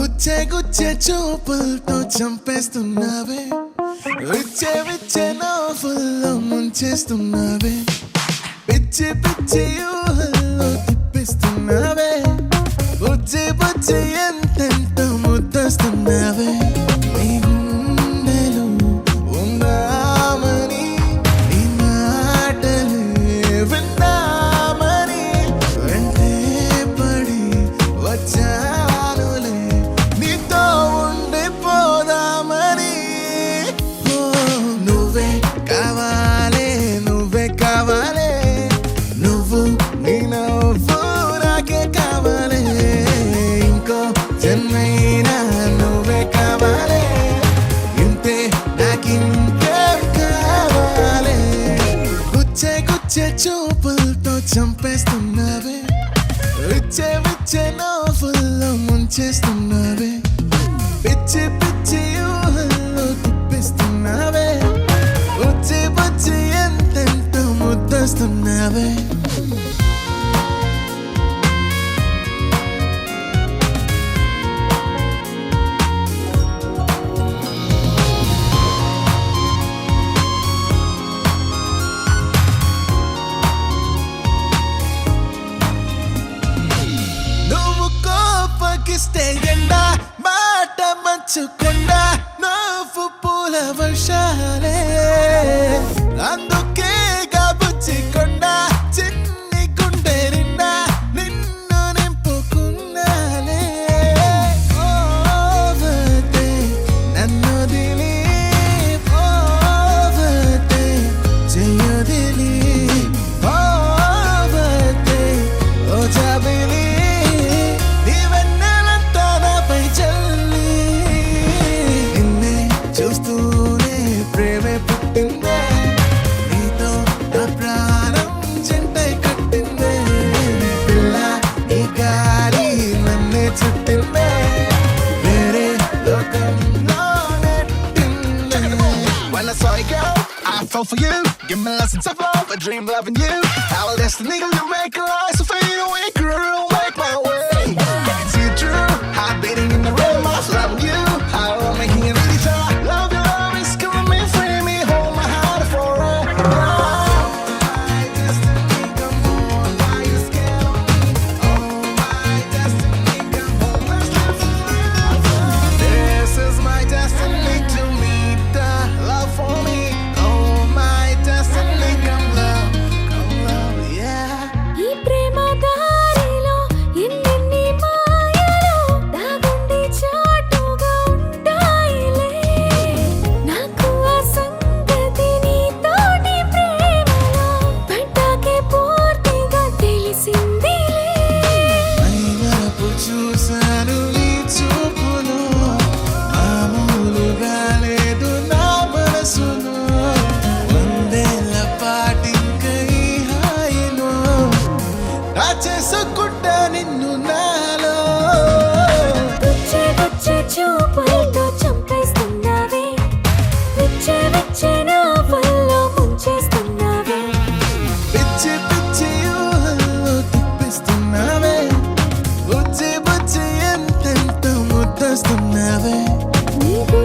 గుచ్చే గుచ్చే చూపులతో చంపేస్తున్నావే, విచ్చే విచ్చే నవ్వుల్లో ముంచేస్తున్నావే, పిచ్చి పిచ్చి ఊహల్లో తిప్పిస్తున్నావే, బుజ్జి బుజ్జి ఎంతెంతో ముద్దస్తున్నావే. నీ గుండెలో ఉందామని, నీ మాటలే విందామని వెంటే పడి వచ్చానులే, నీతో ఉండిపోదామని. ఓ నువ్వే కావాలే, నువ్వే కావాలే, నువ్వు నీ నవ్వు నాకే కావాలే, ఇంకో జన్మైనా నువ్వే కావాలే, ఇంతే నాకింకేం కావాలే. గుచ్చే గుచ్చే చూపులతో చంపేస్తున్నావే, విచ్చే విచ్చే నవ్వుల్లో ముంచేస్తున్నావే, పిచ్చి పిచ్చి ఊహల్లో తిప్పిస్తున్నావే, బుజ్జి బుజ్జి ఎంతెంతో ముద్దస్తున్నావే. నువ్వు కోపగిస్తే ఎండ, మాట మంచుకొండ, నువ్వు పూల వర్షాలే, అందుకే బుజ్జికొండ చిన్ని గుండె నిండా నిన్ను నింపుకున్నాలే. ఓవతే నన్నొదిలి, ఓవతే చెయ్యొదిలి, ఓవతే ఓ జాబిలి, నీవెన్నెలంతా నాపై చల్లి, నిన్నే చూస్తూనే ప్రేమే పుట్టిందే, నీతో నా ప్రాణం జంటై కట్టిందే, పిల్ల ఈ గాలి నన్నే చుట్టిందే, వేరే లోకంలో నెట్టిందే. When I saw you, girl, I fell for you. Give me lessons of love, a dream loving you. Our destiny, you make a life so fade away, girl, make my way. I can see it true, heart beating in the rhythm of loving you. How I'm making it really feel. Love your love is killing me, free me, hold my heart forever. My destiny, come on, why you scared of me? Oh, my destiny, come on, let's live forever. This is my destiny to meet the love for me. Oh, my destiny, come love, yeah. ఈ ప్రేమ దారిలో ఎన్నెన్ని మాయలు దాగుండి చాటుగా ఉంటాయిలే, నాకు ఆ సంగతి నీతోటి ప్రేమలో పడ్డాకే పూర్తిగా తెలిసిందిలే. మైమరపు చూశాను నీ చూపులో, మామూలుగా లేదు నా మనసులో, వందేళ్ల పాటింక ఈ హాయిలో చేసుకుంటా నిన్ను నాలో. గుచ్చే గుచ్చే చూపులతో చంపేస్తున్నావే, విచ్చే విచ్చే నవ్వుల్లో ముంచేస్తున్నావే, పిచ్చి పిచ్చి ఊహల్లో తిప్పిస్తున్నావే, బుజ్జి బుజ్జి ఎంతెంతో ముద్దస్తున్నావే. నీకు